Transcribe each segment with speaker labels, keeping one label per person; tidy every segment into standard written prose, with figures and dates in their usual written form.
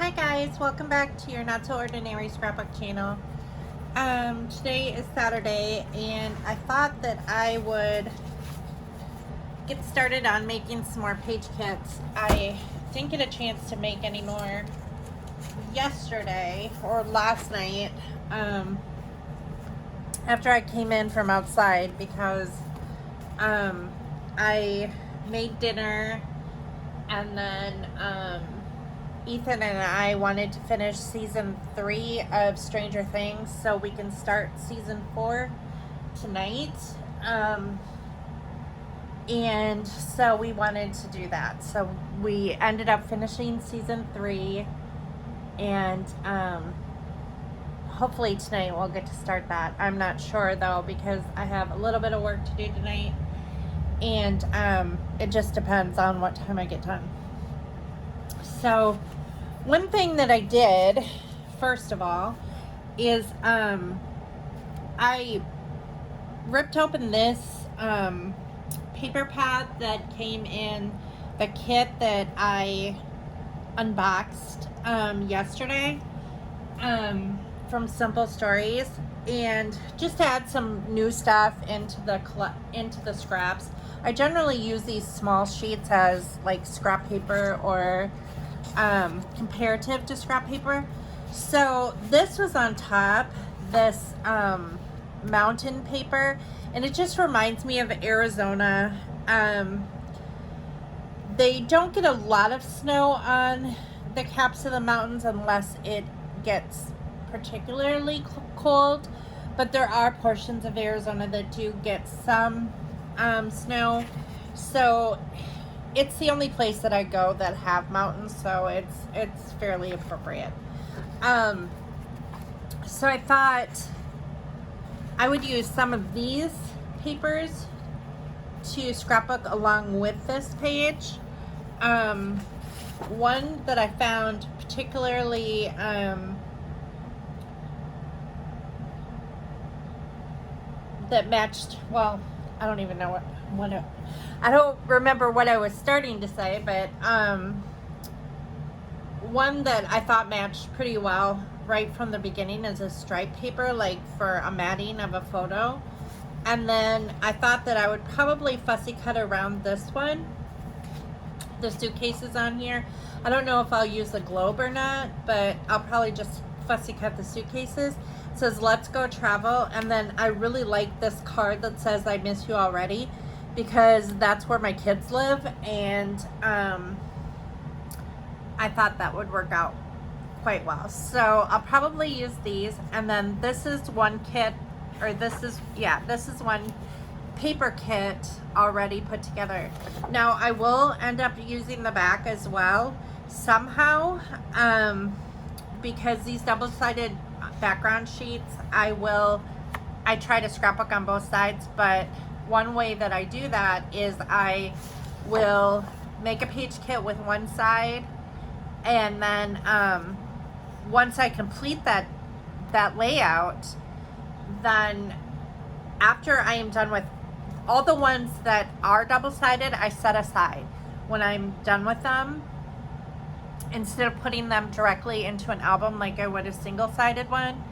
Speaker 1: Hi guys, welcome back to your Not So Ordinary Scrapbook channel. Today is Saturday and I thought that I would get started on making some more page kits. I didn't get a chance to make any more yesterday or last night after I came in from outside because I made dinner and then Ethan and I wanted to finish season 3 of Stranger Things so we can start season 4 tonight. And so we wanted to do that. So we ended up finishing season 3 and hopefully tonight we'll get to start that. I'm not sure though because I have a little bit of work to do tonight and it just depends on what time I get done. So one thing that I did, first of all, is I ripped open this paper pad that came in the kit that I unboxed yesterday from Simple Stories, and just to add some new stuff into the scraps. I generally use these small sheets as like scrap paper or comparative to scrap paper. So this was on top, this mountain paper, and it just reminds me of Arizona. They don't get a lot of snow on the caps of the mountains unless it gets particularly cold, but there are portions of Arizona that do get some snow. So it's the only place that I go that have mountains, so it's fairly appropriate. So I thought I would use some of these papers to scrapbook along with this page. One that I found particularly that matched, well, I don't even know I don't remember what I was starting to say, but one that I thought matched pretty well right from the beginning is a stripe paper, like for a matting of a photo. And then I thought that I would probably fussy cut around this one, the suitcases on here. I don't know if I'll use the globe or not, but I'll probably just fussy cut the suitcases. It says, "Let's go travel." And then I really like this card that says, "I miss you already," because that's where my kids live, and I thought that would work out quite well. So I'll probably use these. And then this is one kit, or this is one paper kit already put together. Now I will end up using the back as well somehow, because these double-sided background sheets, I try to scrapbook on both sides, but one way that I do that is I will make a page kit with one side, and then once I complete that layout, then after I am done with all the ones that are double-sided, I set aside when I'm done with them, instead of putting them directly into an album like I would a single-sided one.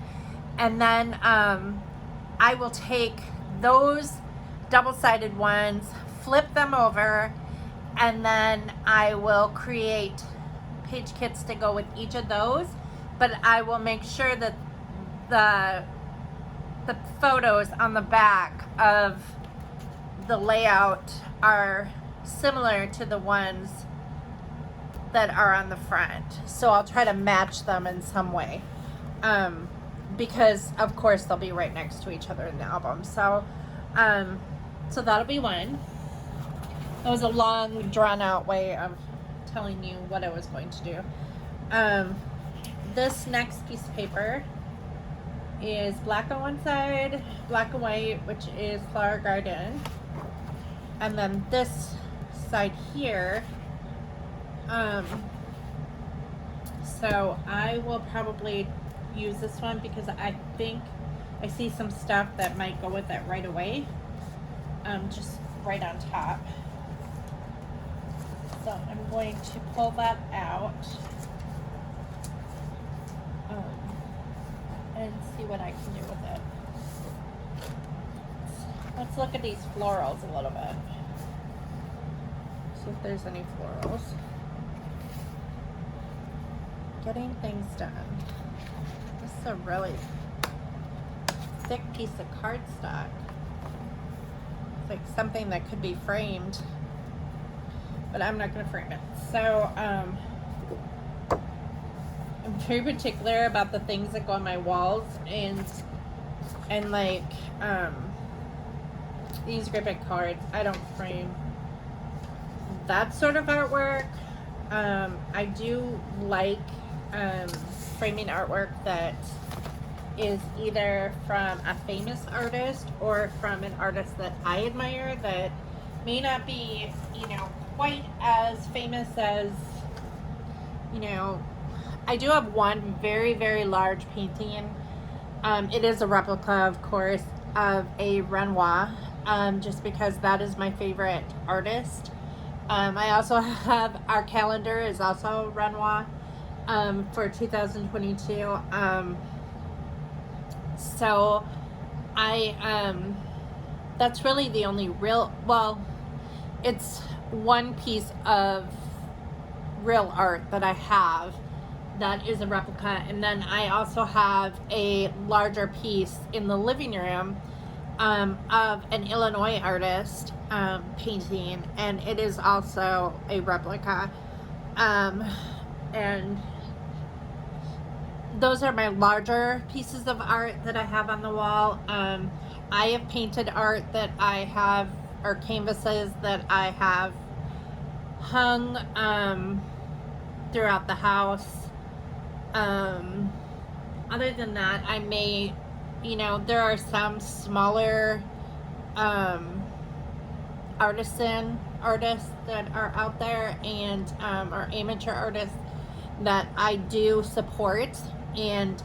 Speaker 1: And then I will take those double-sided ones, flip them over, and then I will create page kits to go with each of those. But I will make sure that the photos on the back of the layout are similar to the ones that are on the front. So I'll try to match them in some way, because of course they'll be right next to each other in the album. So so that'll be one. That was a long, drawn out way of telling you what I was going to do. This next piece of paper is black on one side, black and white, which is Flower Garden. And then this side here, so I will probably use this one because I think I see some stuff that might go with it right away, just right on top. So I'm going to pull that out. what I can do with it. Let's look at these florals a little bit. See if there's any florals. Getting things done. This is a really thick piece of cardstock. It's like something that could be framed, but I'm not going to frame it. So I'm very particular about the things that go on my walls, and like these graphic cards I don't frame. That sort of artwork. I do like framing artwork that is either from a famous artist or from an artist that I admire that may not be, you know, quite as famous as, you know. I do have one very, very large painting. It is a replica, of course, of a Renoir, just because that is my favorite artist. I also have, our calendar is also Renoir for 2022. So that's really the only real, well, it's one piece of real art that I have that is a replica, and then I also have a larger piece in the living room of an Illinois artist painting, and it is also a replica. And those are my larger pieces of art that I have on the wall. I have painted art that I have, or canvases that I have hung throughout the house. Other than that, I may, you know, there are some smaller artisan artists that are out there, and or amateur artists that I do support, and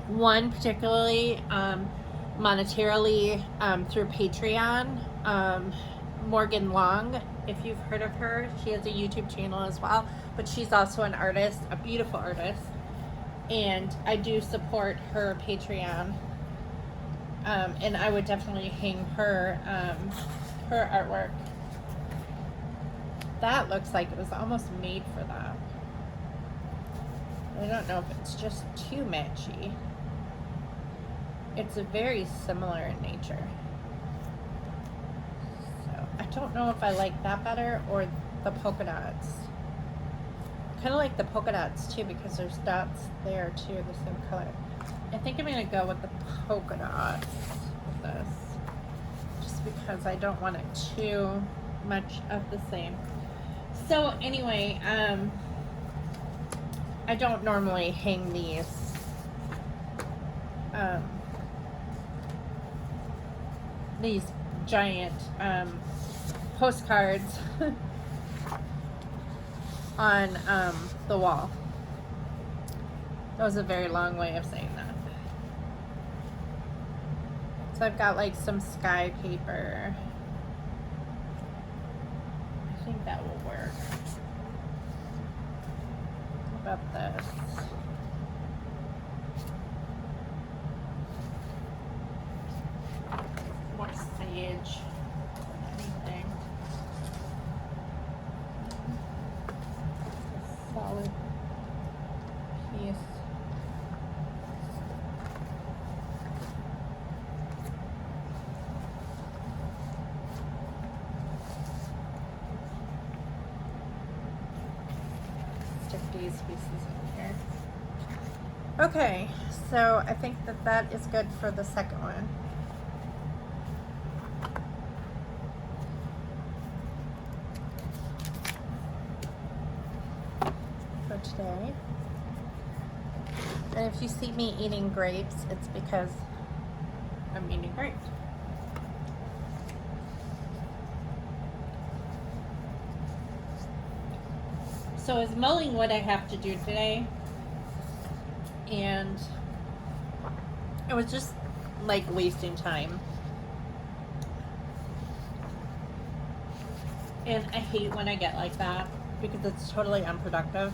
Speaker 1: one particularly monetarily through Patreon, Morgan Long, if you've heard of her. She has a YouTube channel as well, but she's also an artist, a beautiful artist, and I do support her Patreon, and I would definitely hang her her artwork. That looks like it was almost made for that. I don't know if it's just too matchy. It's very similar in nature. So I don't know if I like that better or the polka dots. Kind of like the polka dots too, because there's dots there too, the same color. I think I'm gonna go with the polka dots with this, just because I don't want it too much of the same. So anyway, I don't normally hang these giant postcards on the wall. That was a very long way of saying that. So I've got like some sky paper. I think that will work. What about this? More sage than anything. Solid piece. Stick these pieces in here. Okay, so I think that is good for the second one. Today. And if you see me eating grapes, it's because I'm eating grapes. So it's mulling what I have to do today, and it was just like wasting time. And I hate when I get like that because it's totally unproductive.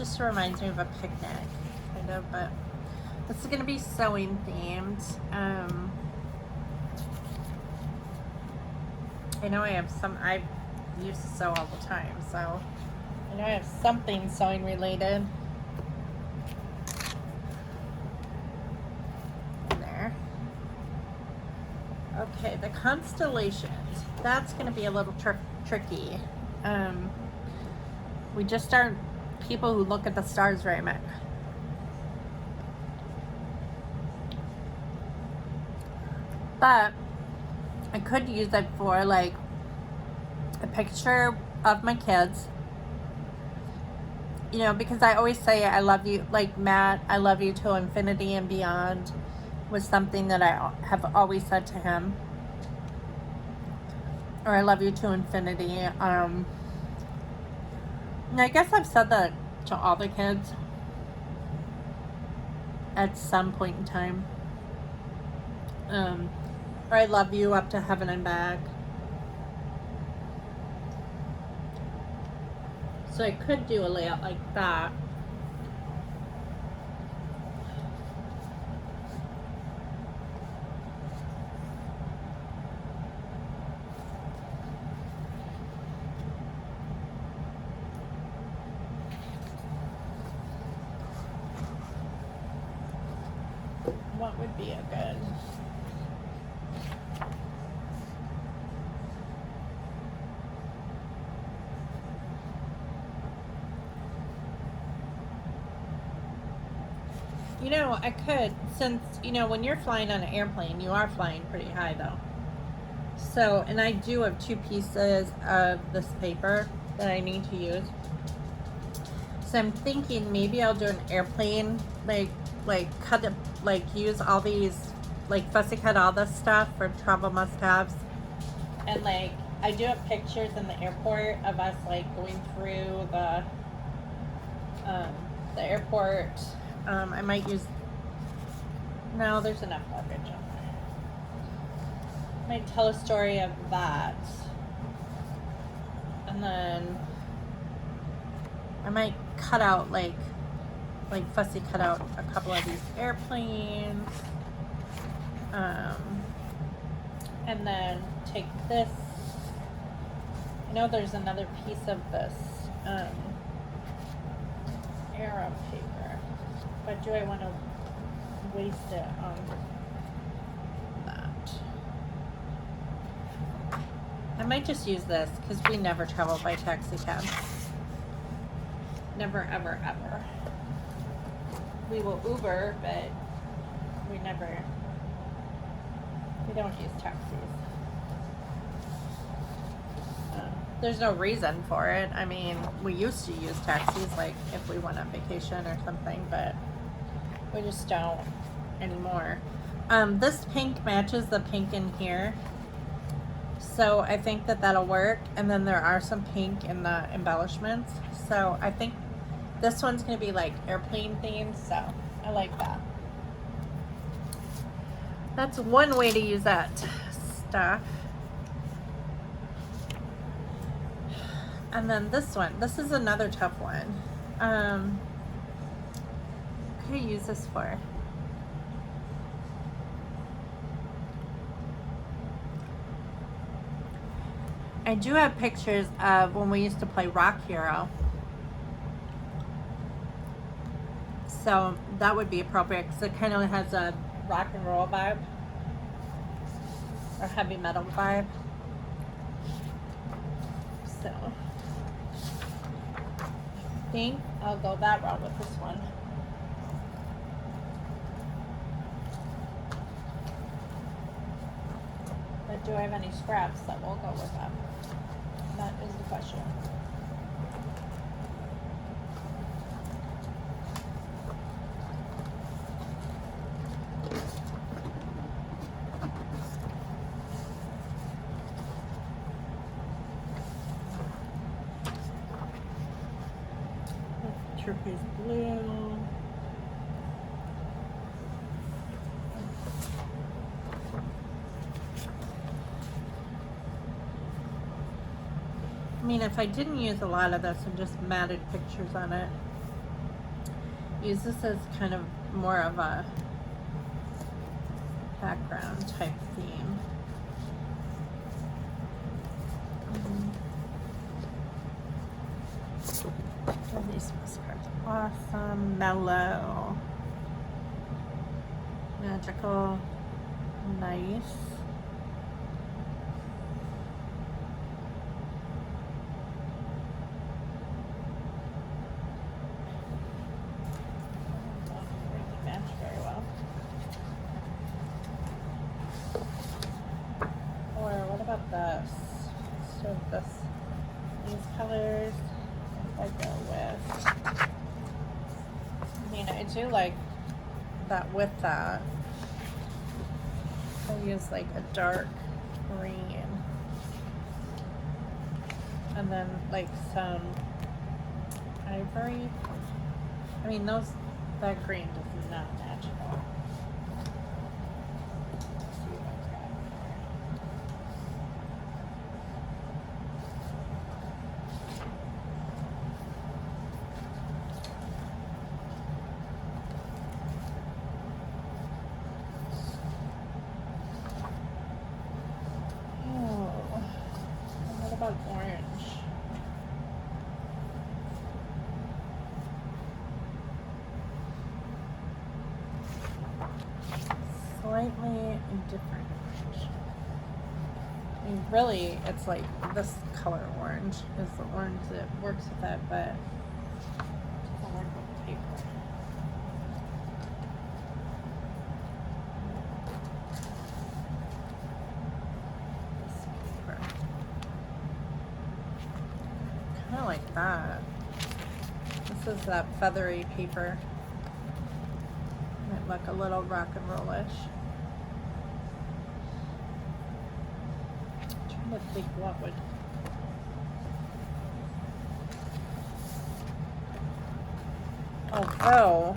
Speaker 1: just reminds me of a picnic, kind of, but this is going to be sewing themed. I know I have some, I used to sew all the time, so I know I have something sewing related in there. Okay, the Constellations. That's going to be a little tricky. We just aren't people who look at the stars very much. But I could use it for like a picture of my kids. You know, because I always say I love you, like Matt, I love you to infinity and beyond was something that I have always said to him. Or I love you to infinity. And I guess I've said that to all the kids at some point in time. Or I love you up to heaven and back. So I could do a layout like that. What would be a good... You know, I could, since, you know, when you're flying on an airplane, you are flying pretty high though. So, and I do have 2 pieces of this paper that I need to use. So I'm thinking maybe I'll do an airplane, like cut it, like use all these, like fussy cut all this stuff for travel must-haves. And like, I do have pictures in the airport of us like going through the airport. I might use, no, there's enough luggage on there. I might tell a story of that. And then I might cut out like fussy cut out a couple of these airplanes. And then take this. I know there's another piece of this arrow paper. But do I want to waste it on that? I might just use this because we never travel by taxi cab. Never, ever, ever. We will Uber, but we don't use taxis. There's no reason for it. I mean, we used to use taxis, like if we went on vacation or something, but we just don't anymore. This pink matches the pink in here, so I think that that'll work. And then there are some pink in the embellishments, so I think this one's gonna be like airplane themed, so I like that. That's one way to use that stuff. And then this one, this is another tough one. What could I use this for? I do have pictures of when we used to play Rock Hero. So that would be appropriate because it kind of has a rock and roll vibe or heavy metal vibe. So I think I'll go that route with this one. But do I have any scraps that will go with that? That is the question. Turquoise blue. I mean, if I didn't use a lot of this and just matted pictures on it, use this as kind of more of a background type theme. Oh, these postcards are awesome, mellow, magical, nice. This. So these colors I go with. I mean, I do like that with that. I use like a dark green and then like some ivory. I mean, that green does not match at all. Orange. Slightly different orange. I mean, really, it's like this color orange is the orange that works with that, but it doesn't work with paper. Kind of like that. This is that feathery paper. Might look a little rock and rollish. I'm trying to think what would. Although,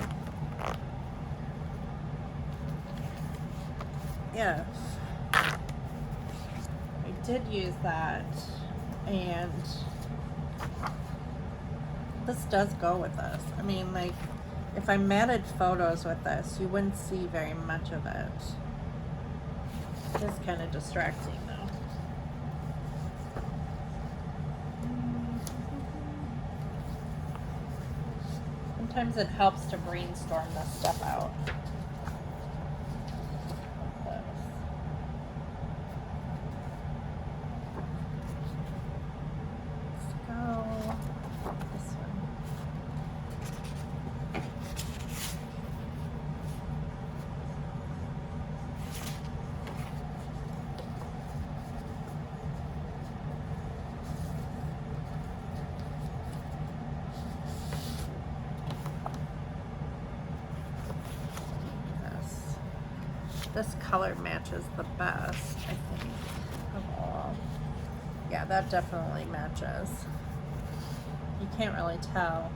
Speaker 1: yes, I did use that, and this does go with this. I mean, like, if I matted photos with this, you wouldn't see very much of it. It is kind of distracting, though. Sometimes it helps to brainstorm this stuff out. This color matches the best, I think, of all. Yeah, that definitely matches. You can't really tell,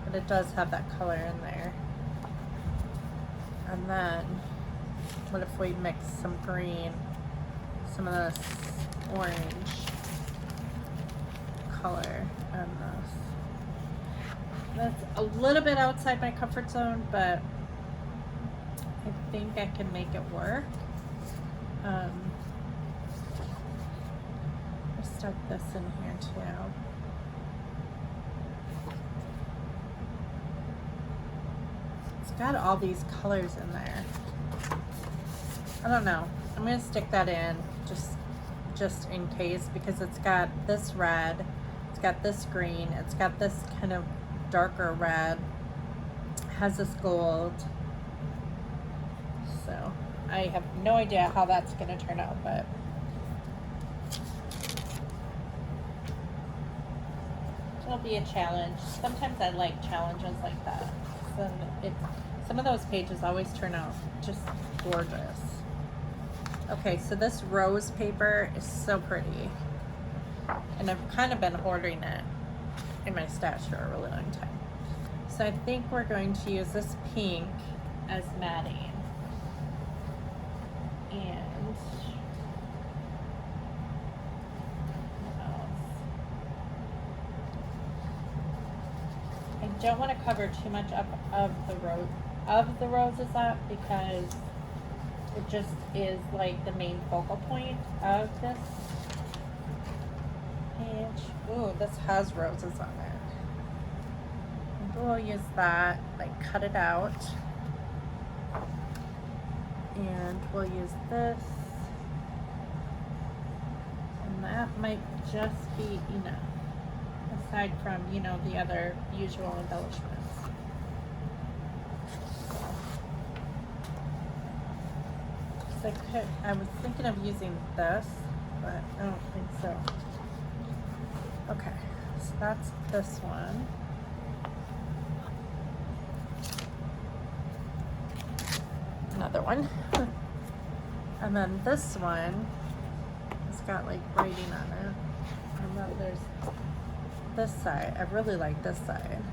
Speaker 1: but it does have that color in there. And then, what if we mix some green, some of this orange color, and this. That's a little bit outside my comfort zone, but I think I can make it work. I stuck this in here too. It's got all these colors in there. I don't know. I'm gonna stick that in just in case, because it's got this red, it's got this green, it's got this kind of darker red, has this gold. So I have no idea how that's going to turn out, but it'll be a challenge. Sometimes I like challenges like that. Some of those pages always turn out just gorgeous. Okay, so this rose paper is so pretty, and I've kind of been hoarding it in my stash for a really long time. So I think we're going to use this pink as matting. And what else? I don't want to cover too much up of the roses up, because it just is like the main focal point of this page. Ooh, this has roses on it. Maybe we'll use that, like cut it out. And we'll use this. And that might just be enough, aside from, you know, the other usual embellishments. I was thinking of using this, but I don't think so. Okay, so that's this one. Another one. And then this one has got like writing on it. And then there's this side. I really like this side.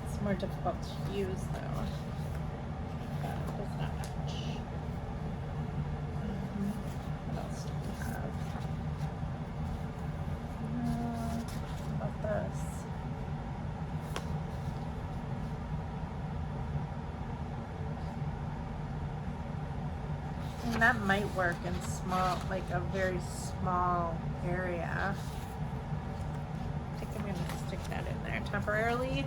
Speaker 1: It's more difficult to use though. There's not much. What else do we have? How about this? And that might work in small, like a very small area. I think I'm gonna stick that in there temporarily.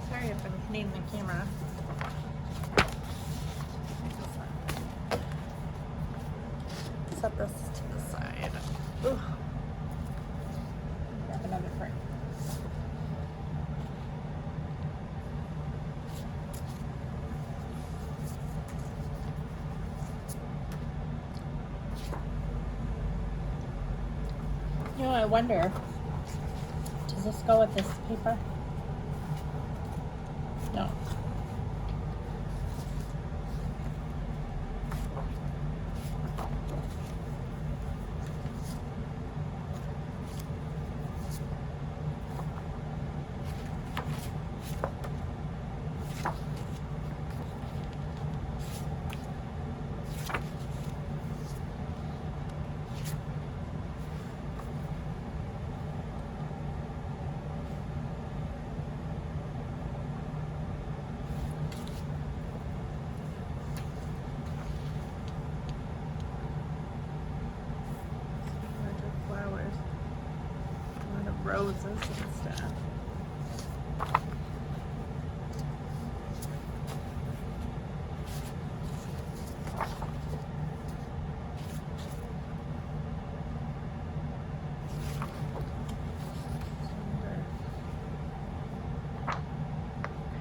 Speaker 1: Sorry if I'm hitting the camera. Set this to the side. Ooh. Grab another frame. You know, I wonder, does this go with this paper? No. Roses and stuff.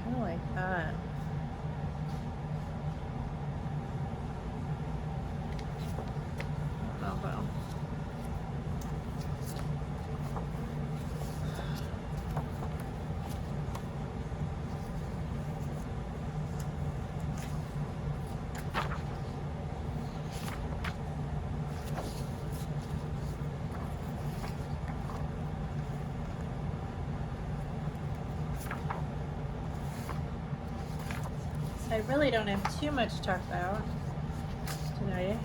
Speaker 1: Kind of like that. I don't know though. I really don't have too much to talk about today.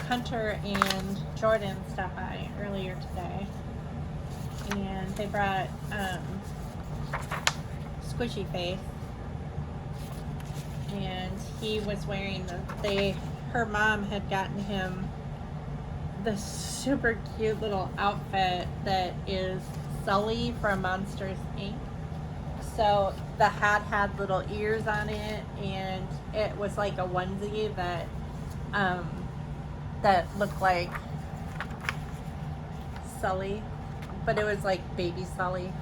Speaker 1: Hunter and Jordan stopped by earlier today, and they brought Squishy Face, and he was wearing her mom had gotten him this super cute little outfit that is Sully from Monsters Inc. So the hat had little ears on it, and it was like a onesie that that looked like Sully, but it was like baby Sully,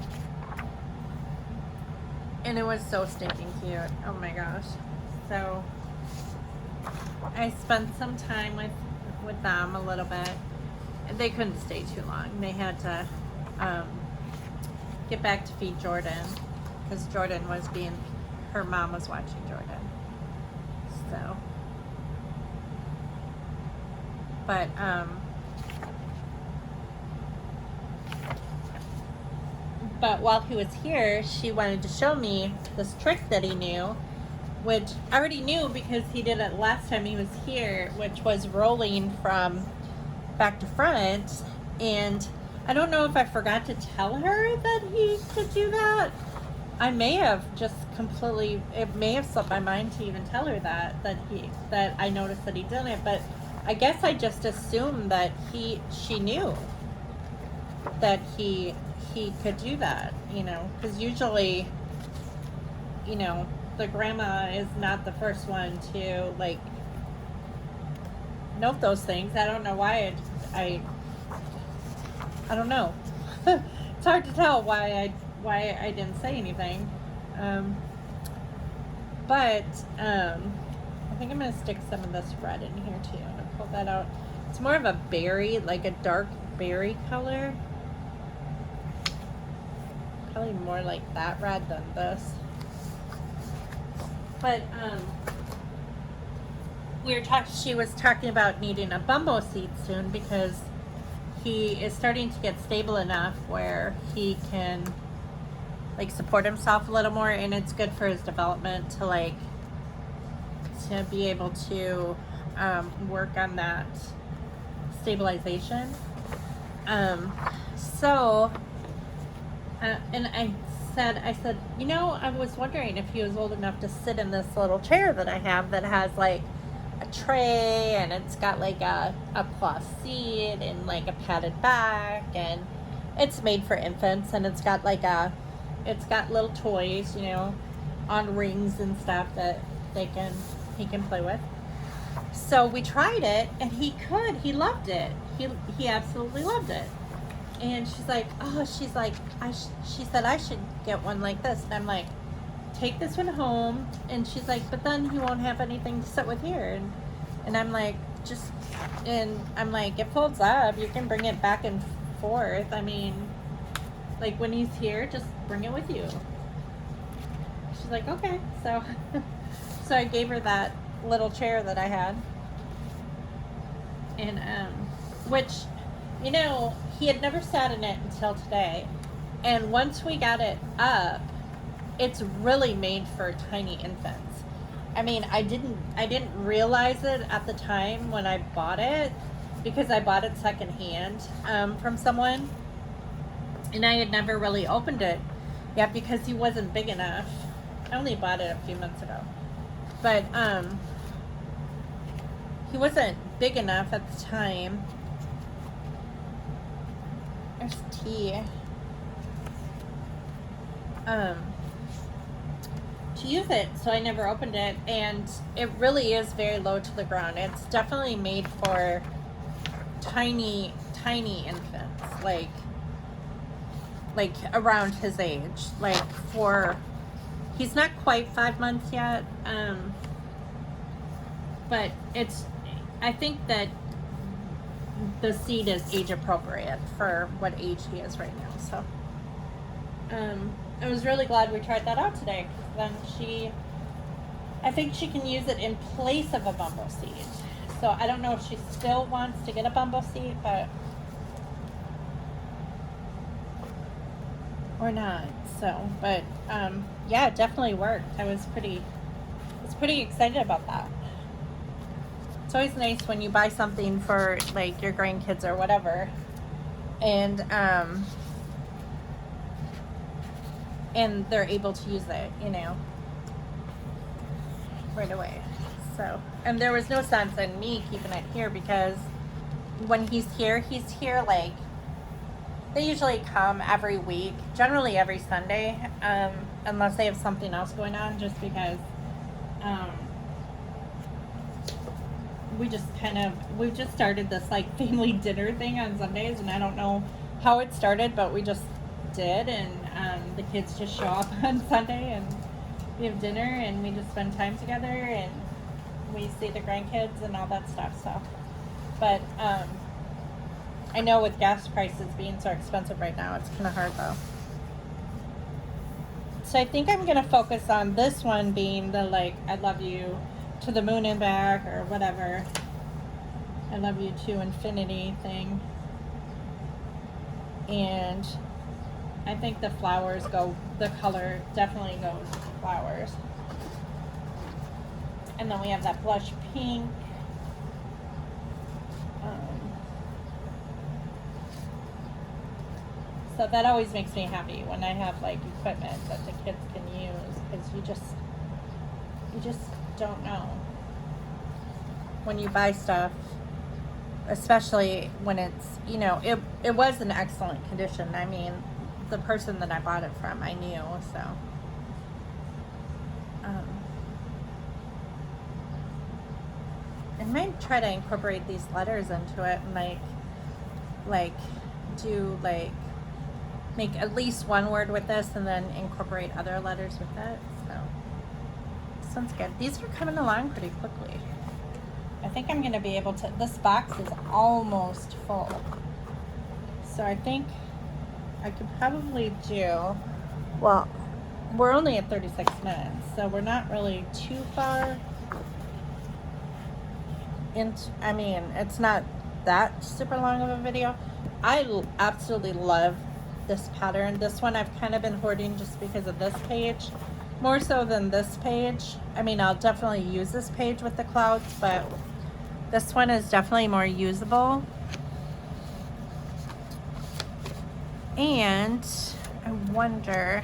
Speaker 1: and it was so stinking cute. Oh my gosh! So I spent some time with them a little bit, they couldn't stay too long. They had to get back to feed Jordan because Jordan was her mom was watching Jordan. So, but while he was here, she wanted to show me this trick that he knew, which I already knew because he did it last time he was here, which was rolling from back to front. And I don't know if I forgot to tell her that he could do that. I may have just completely, it may have slipped my mind to even tell her that I noticed that he did it, but I guess I just assumed that she knew that he could do that, you know, because usually, you know, the grandma is not the first one to, like, note those things. I don't know why I don't know. It's hard to tell why I didn't say anything. But I think I'm going to stick some of this red in here too. I'm going to pull that out. It's more of a berry, like a dark berry color. Probably more like that red than this. But she was talking about needing a bumbo seat soon because he is starting to get stable enough where he can, like, support himself a little more, and it's good for his development to, like, to be able to work on that stabilization. And I said, you know, I was wondering if he was old enough to sit in this little chair that I have that has, like, a tray, and it's got, like, a cloth seat and, like, a padded back, and it's made for infants, and it's got, like, it's got little toys, you know, on rings and stuff that he can play with. So we tried it, and he loved it. He absolutely loved it. And she's like, she said I should get one like this. And I'm like, take this one home. And she's like, but then he won't have anything to sit with here. And I'm like, it folds up. You can bring it back and forth. I mean, like, when he's here, just bring it with you. She's like, okay. So, so I gave her that little chair that I had. And, which, you know, he had never sat in it until today. And once we got it up, it's really made for tiny infants. I mean, I didn't realize it at the time when I bought it because I bought it secondhand from someone. And I had never really opened it yet because he wasn't big enough. I only bought it a few months ago. But he wasn't big enough at the time. There's tea. To use it, so I never opened it, and it really is very low to the ground. It's definitely made for tiny infants, like around his age. He's not quite 5 months yet, but I think that the seat is age appropriate for what age he is right now. So I was really glad we tried that out today. Then I think she can use it in place of a bumbo seat. So I don't know if she still wants to get a bumbo seat, or not. So, but yeah, it definitely worked. I was pretty excited about that. It's always nice when you buy something for, like, your grandkids or whatever, and they're able to use it, you know, right away. So, and there was no sense in me keeping it here because when he's here, like, they usually come every week, generally every Sunday, unless they have something else going on, just because we've just started this, like, family dinner thing on Sundays, and I don't know how it started, but we just did, and the kids just show up on Sunday, and we have dinner, and we just spend time together, and we see the grandkids and all that stuff. So, but I know with gas prices being so expensive right now, it's kind of hard though. So I think I'm going to focus on this one being the like, I love you to the moon and back or whatever. I love you to infinity thing. And I think the flowers go, the color definitely goes with the flowers. And then we have that blush pink. So that always makes me happy when I have like equipment that the kids can use, because you just don't know when you buy stuff, especially when it's, you know, it was in excellent condition. I mean, the person that I bought it from, I knew, so. I might try to incorporate these letters into it and make at least one word with this and then incorporate other letters with it. So this one's good. These are coming along pretty quickly. I think I'm gonna be able to, this box is almost full. So I think I could probably do, well, we're only at 36 minutes, so we're not really too far into, I mean, it's not that super long of a video. I absolutely love this pattern. This one I've kind of been hoarding just because of this page, more so than this page. I mean, I'll definitely use this page with the clouds, but this one is definitely more usable. And I wonder,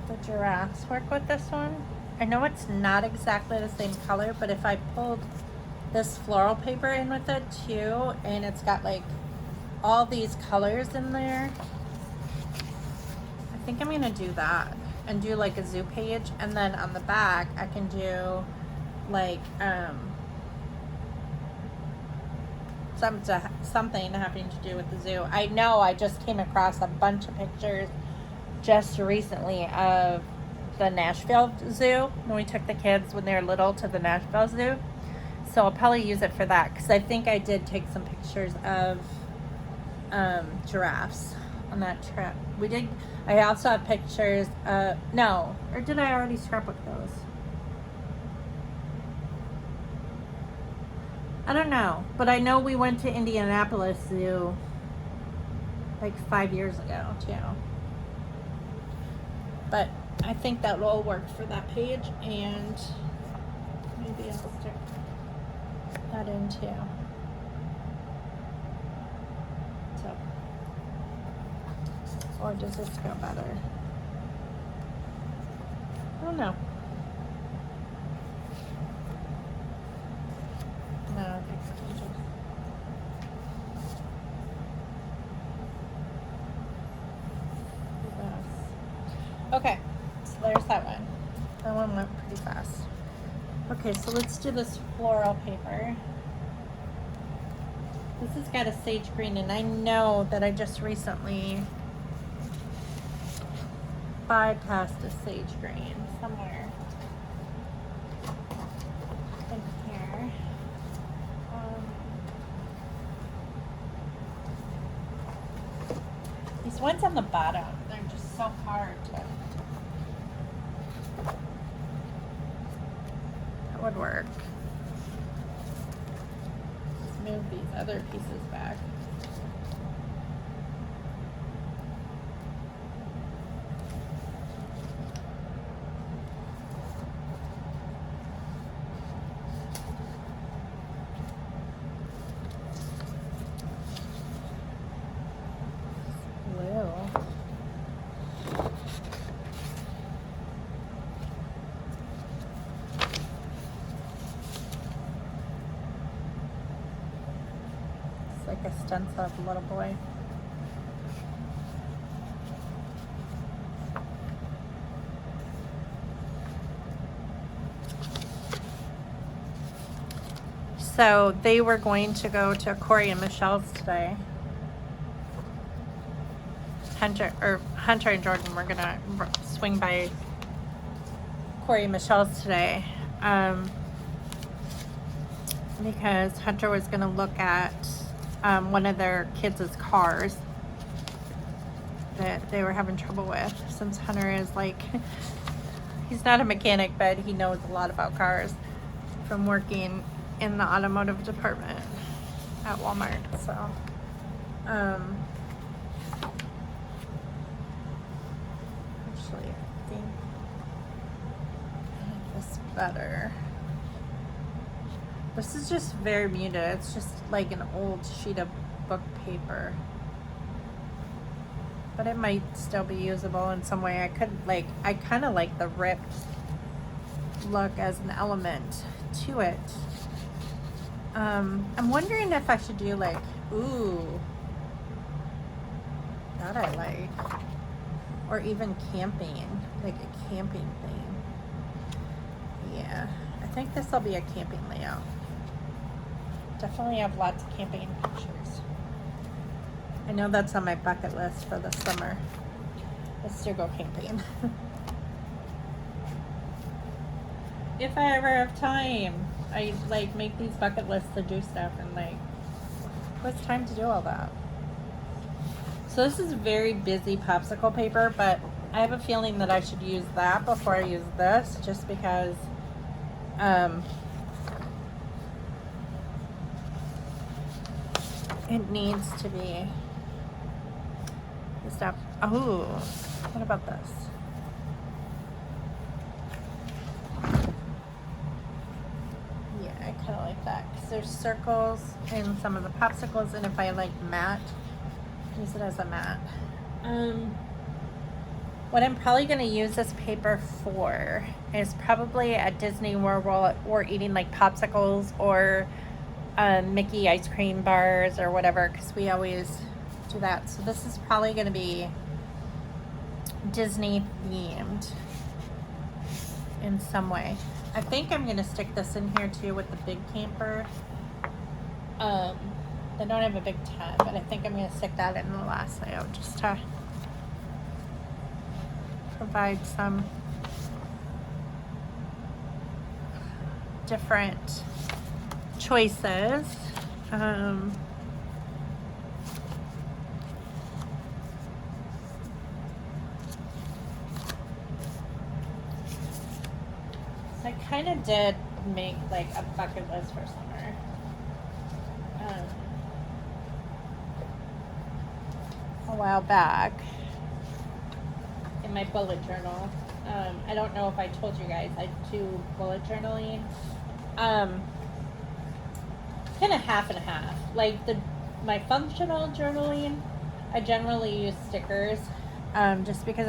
Speaker 1: the giraffes work with this one. I know it's not exactly the same color, but if I pulled this floral paper in with it too, and it's got like all these colors in there, I think I'm gonna do that and do like a zoo page, and then on the back I can do like something having to do with the zoo. I know I just came across a bunch of pictures just recently of the Nashville Zoo when we took the kids when they were little to the Nashville Zoo. So I'll probably use it for that, because I think I did take some pictures of giraffes on that trip. We did. I also have pictures. No, or did I already scrapbook those? I don't know, but I know we went to Indianapolis Zoo like 5 years ago too. But I think that will work for that page, and maybe I'll stick that in too. So, or does this go better? I don't know. No, I think so. Okay, so there's that one. That one went pretty fast. Okay, so let's do this floral paper. This has got a sage green, and I know that I just recently bypassed a sage green somewhere in here. These ones on the bottom, they're just so hard to... That would work. Let's move these other pieces back. Like a stencil of a little boy. So they were going to go to Corey and Michelle's today. Hunter and Jordan were gonna swing by Corey and Michelle's today. because Hunter was going to look at one of their kids' cars that they were having trouble with, since Hunter is like, he's not a mechanic, but he knows a lot about cars from working in the automotive department at Walmart. So actually I think I like this better. This is just very muted. It's just like an old sheet of book paper, but it might still be usable in some way. I kind of like the ripped look as an element to it. I'm wondering if I should do like, ooh, that I like, or even camping, like a camping thing. Yeah, I think this will be a camping layout. Definitely have lots of camping pictures. I know that's on my bucket list for the summer, is to go camping. If I ever have time, I like make these bucket lists to do stuff, and like, what's time to do all that? So this is very busy popsicle paper, but I have a feeling that I should use that before I use this, just because it needs to be stuff. Oh, what about this? Yeah, I kind of like that because there's circles in some of the popsicles, and if I like matte, use it as a matte. What I'm probably going to use this paper for is probably at Disney where we're eating like popsicles or Mickey ice cream bars or whatever, because we always do that. So this is probably going to be Disney themed in some way. I think I'm going to stick this in here too with the big camper. They don't have a big tent, but I think I'm going to stick that in the last layout just to provide some different choices. So I kind of did make like a bucket list for summer. A while back in my bullet journal. I don't know if I told you guys I do bullet journaling. Kind of half and half. Like my functional journaling, I generally use stickers, just because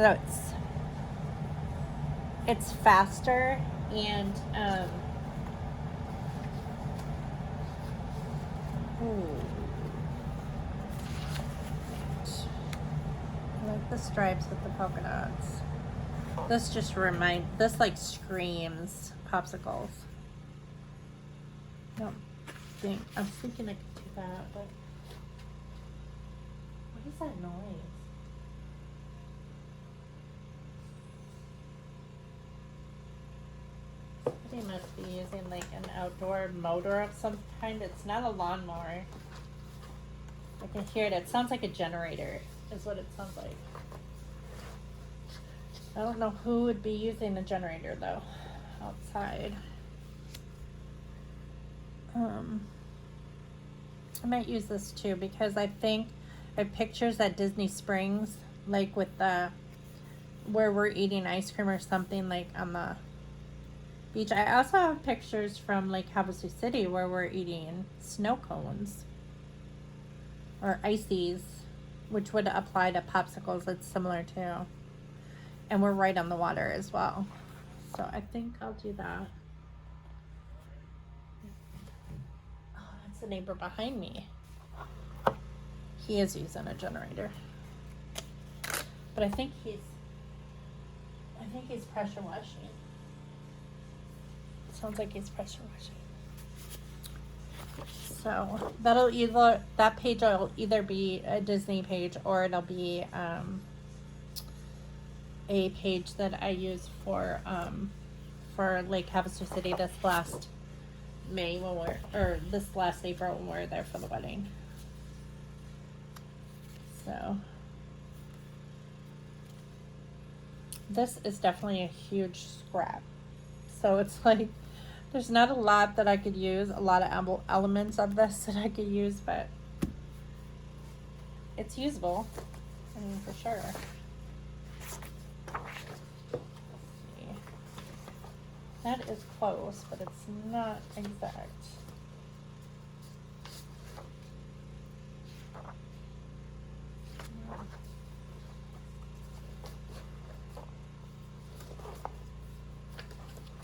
Speaker 1: it's faster, and I like the stripes with the polka dots. This like screams popsicles. I was thinking I could do that, but what is that noise? Somebody must be using like an outdoor motor of some kind. It's not a lawnmower. I can hear it. It sounds like a generator, is what it sounds like. I don't know who would be using a generator though, outside. I might use this too, because I think I have pictures at Disney Springs, like with where we're eating ice cream or something, like on the beach. I also have pictures from Lake Havasu City where we're eating snow cones or ices, which would apply to popsicles. It's similar too, and we're right on the water as well. So I think I'll do that. The neighbor behind me, he is using a generator, but I think he's pressure washing. Sounds like he's pressure washing. So that page will either be a Disney page, or it'll be a page that I use for Lake Havasu City this last May when or this last April when we were there for the wedding. So this is definitely a huge scrap. So it's like there's not a lot that I could use, a lot of elements of this that I could use, but it's usable. I mean, for sure. That is close, but it's not exact.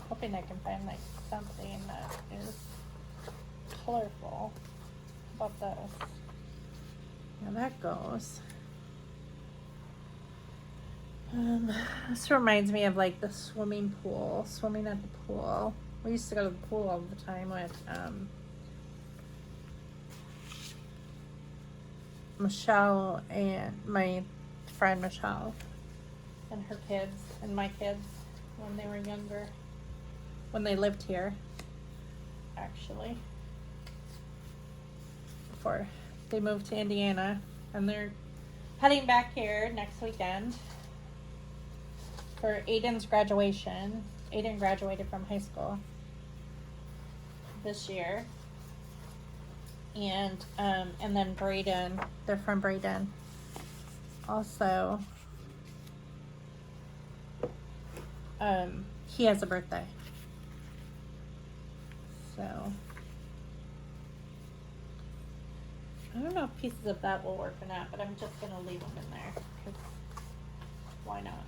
Speaker 1: Hoping I can find like something that is colorful. How about this? Now that goes. This reminds me of like the swimming pool, swimming at the pool. We used to go to the pool all the time with Michelle and my friend Michelle and her kids and my kids when they were younger, when they lived here, actually, before they moved to Indiana, and they're heading back here next weekend for Aiden's graduation. Aiden graduated from high school this year. And then Braden, they're from Braden. Also, he has a birthday. So, I don't know if pieces of that will work or not, but I'm just gonna leave them in there, because why not?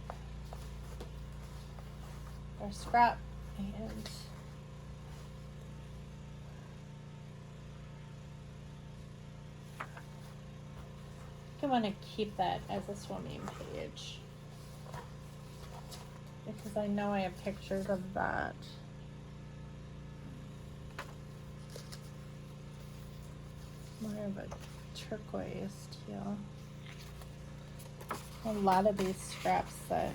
Speaker 1: Our scrap, and I want to keep that as a swimming page because I know I have pictures of that. More of a turquoise teal. A lot of these scraps that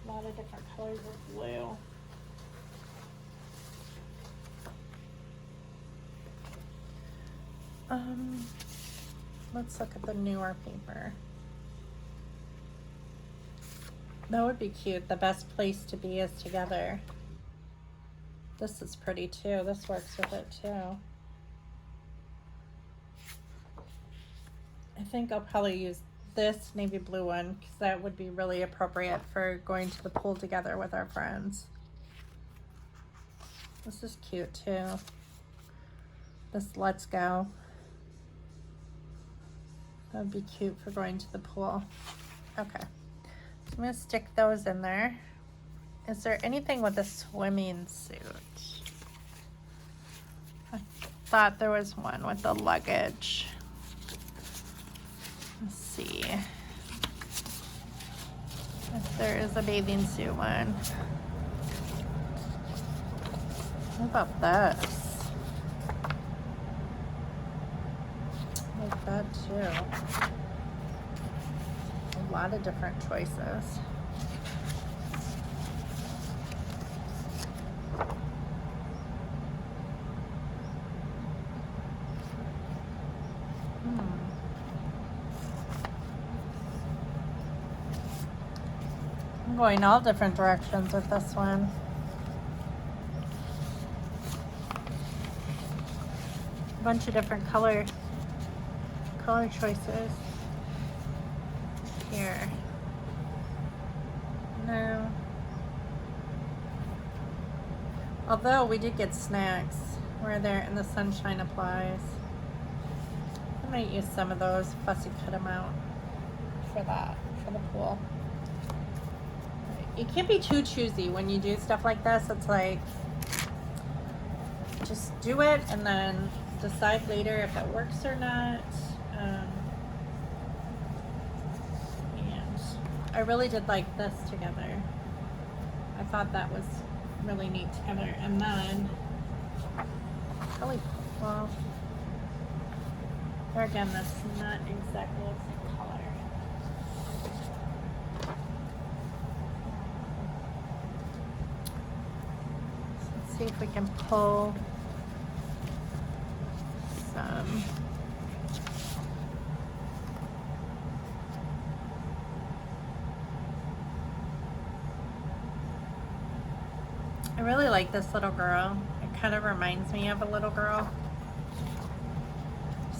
Speaker 1: a lot of different colors of blue. Let's look at the newer paper. That would be cute. The best place to be is together. This is pretty too. This works with it too. I think I'll probably use this navy blue one because that would be really appropriate for going to the pool together with our friends. This is cute too. This let's go. That would be cute for going to the pool. Okay, so I'm gonna stick those in there. Is there anything with a swimming suit? I thought there was one with the luggage. Let's see if there is a bathing suit one. What about this? Like that too. A lot of different choices. I'm going all different directions with this one. A bunch of different color choices here. No. Although we did get snacks where there and the sunshine applies. I might use some of those, fussy cut them out for that, for the pool. You can't be too choosy when you do stuff like this. It's like, just do it and then decide later if it works or not. And I really did like this together. I thought that was really neat together. And then, really, well, there again, that's not exactly the same color. see if we can pull some. I really like this little girl. It kind of reminds me of a little girl.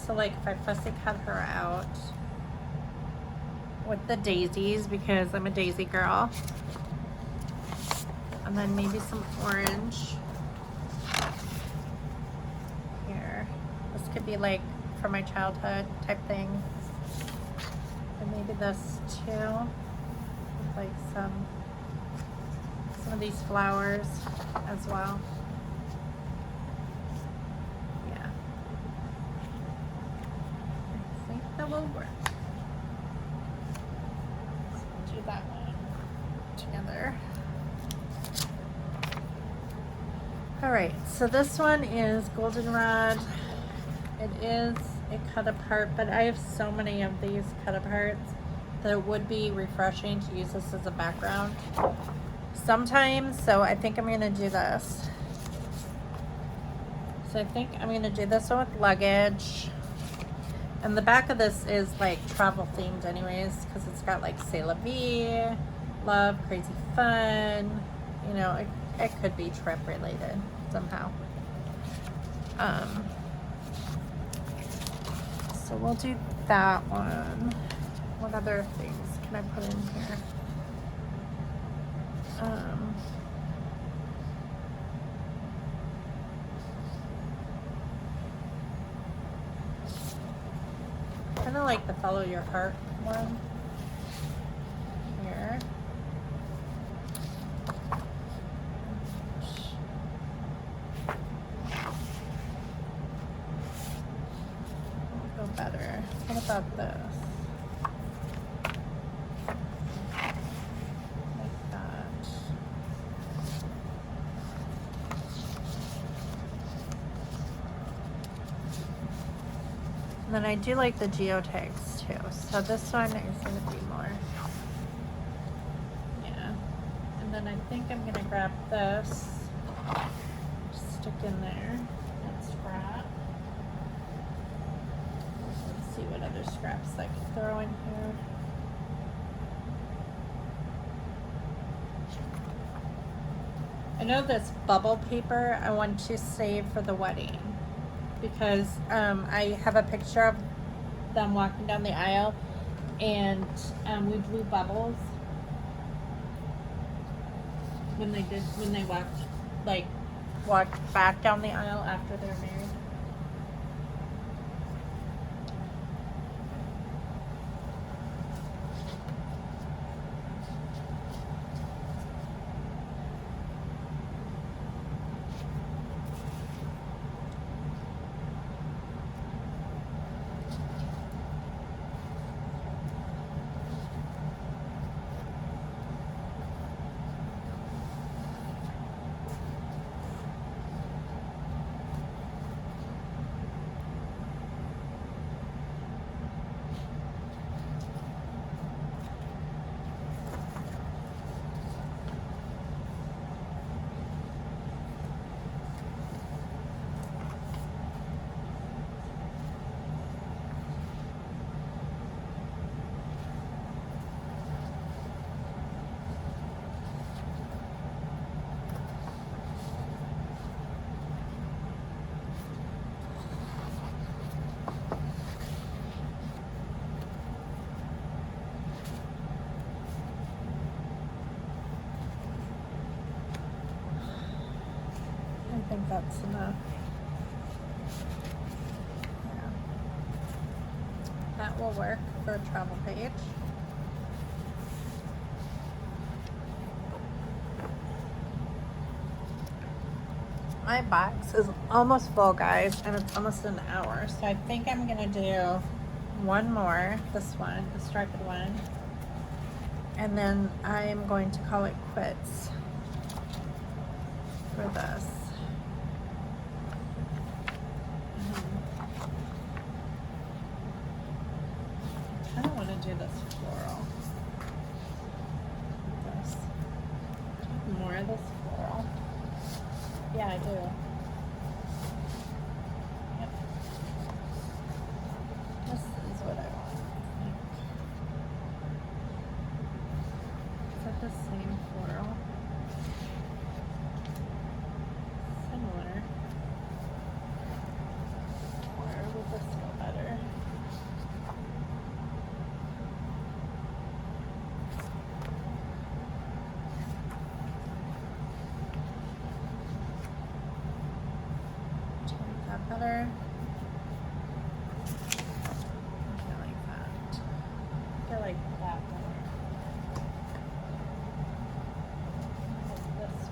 Speaker 1: So like if I fussy cut her out with the daisies, because I'm a daisy girl, and then maybe some orange here. This could be like for my childhood type thing. And maybe this too, with like some of these flowers as well. Yeah, I think that will work. So we'll do that one together. All right, so this one is goldenrod. It is a cut apart, but I have so many of these cut aparts that it would be refreshing to use this as a background sometimes. So I think I'm gonna do this. So I think I'm gonna do this one with luggage. And the back of this is like travel themed anyways, because it's got like C'est la vie, love, crazy fun. You know, it could be trip related somehow. So we'll do that one. What other things can I put in here? Kind of like the follow your heart one here. Go better. What about this? Like that. And then I do like the geotags too. So this one is going to be more. Yeah. And then I think I'm going to grab this, stick in there, and scrap. Let's see what other scraps I can throw in here. I know this bubble paper I want to save for the wedding, because I have a picture of them walking down the aisle, and we blew bubbles when they walked back down the aisle after they're married. I think that's enough. Yeah. That will work for a travel page. My box is almost full, guys, and it's almost an hour. So I think I'm gonna do one more, this one, the striped one. And then I'm going to call it quits for this. I don't want to do this floral. This. More of this floral. Yeah, I do. Yep. This is what I want. Is that the same floral? Similar. Or would this go better? Better. I like that. I like that better. Like this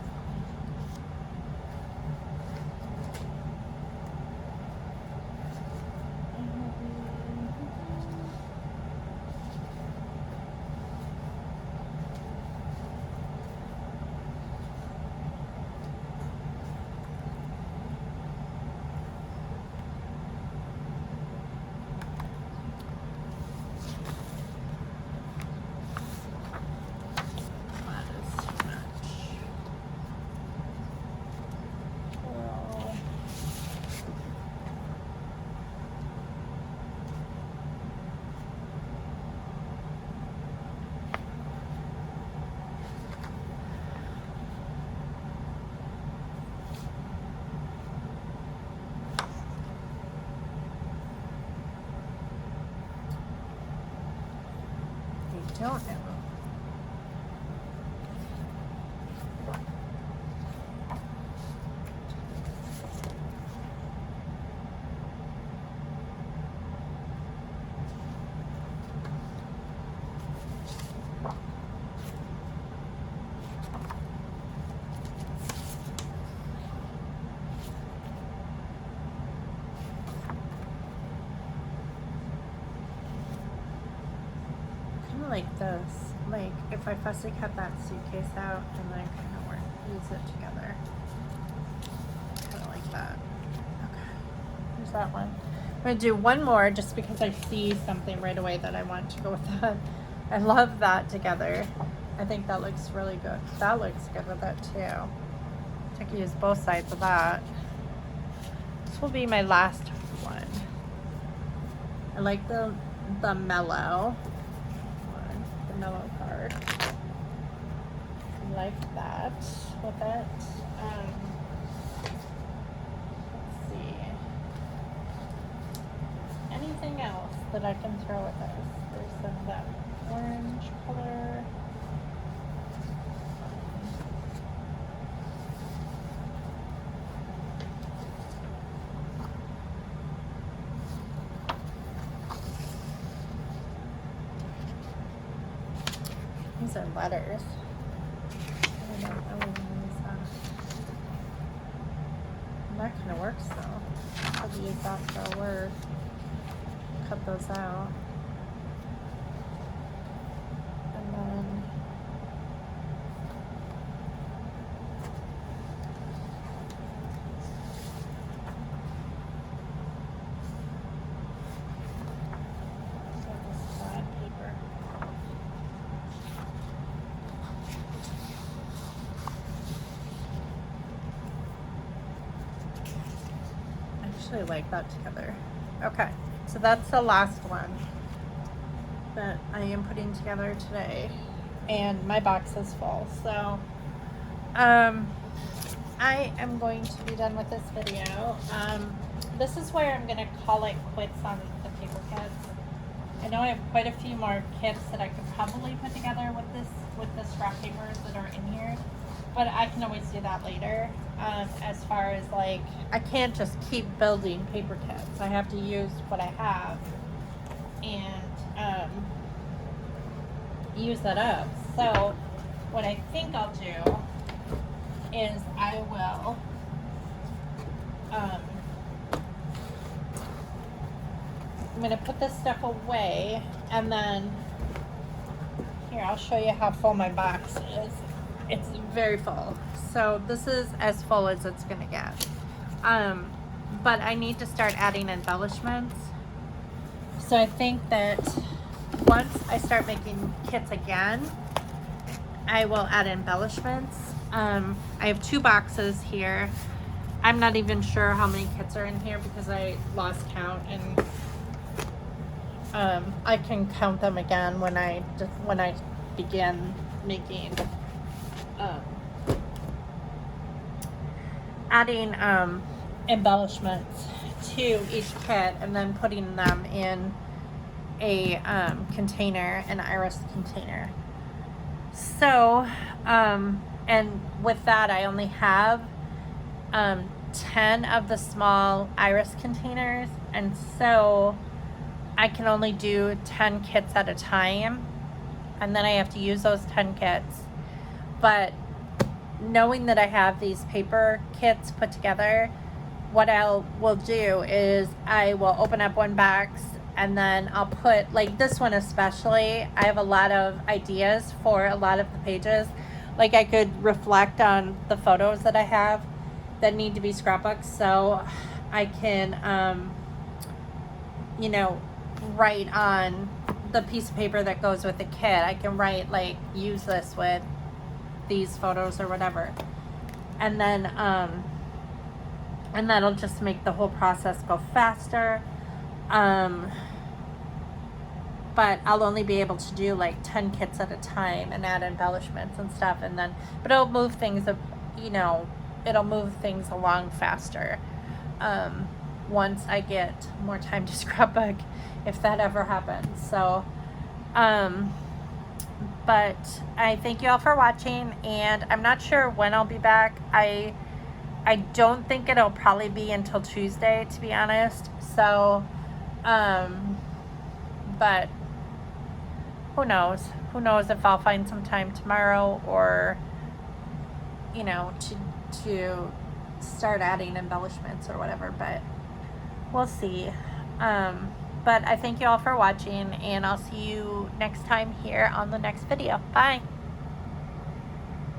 Speaker 1: don't know. Like this, like if I fussy cut that suitcase out and then kind of use it together, kind of like that. Okay, here's that one. I'm gonna do one more just because I see something right away that I want to go with that. I love that together. I think that looks really good. That looks good with it too. I can use both sides of that. This will be my last one. I like the mellow. Mellow card. Like that with it. Let's see. Anything else that I can throw with this? There's some of that orange color. These are letters. I don't really use that. That kind of works though. I'll use that for a word. Cut those out. And then like that together. Okay, so that's the last one that I am putting together today, and my box is full, so I am going to be done with this video. This is where I'm gonna call it quits on the paper kits. I know I have quite a few more kits that I could probably put together with the scrap papers that are in here, but I can always do that later. As far as like, I can't just keep building paper kits. I have to use what I have and use that up. So what I think I'll do is I will I'm gonna put this stuff away, and then here I'll show you how full my box is. It's very full. So this is as full as it's gonna get. But I need to start adding embellishments. So I think that once I start making kits again, I will add embellishments. I have 2 boxes here. I'm not even sure how many kits are in here because I lost count, and I can count them again when I begin making adding embellishments to each kit, and then putting them in a container, an iris container. So and with that, I only have 10 of the small iris containers, and so I can only do 10 kits at a time, and then I have to use those 10 kits. But knowing that I have these paper kits put together, what I will do is I will open up one box, and then I'll put, like this one especially, I have a lot of ideas for a lot of the pages. Like I could reflect on the photos that I have that need to be scrapbooks, so I can, you know, write on the piece of paper that goes with the kit. I can write like, use this with these photos or whatever, and then and that'll just make the whole process go faster. But I'll only be able to do like 10 kits at a time and add embellishments and stuff, and then, but it'll move things, you know, it'll move things along faster once I get more time to scrapbook, if that ever happens. So but I thank you all for watching, and I'm not sure when I'll be back. I don't think it'll probably be until Tuesday, to be honest. So but who knows? Who knows if I'll find some time tomorrow, or, you know, to start adding embellishments or whatever, but we'll see. But I thank you all for watching, and I'll see you next time here on the next video. Bye.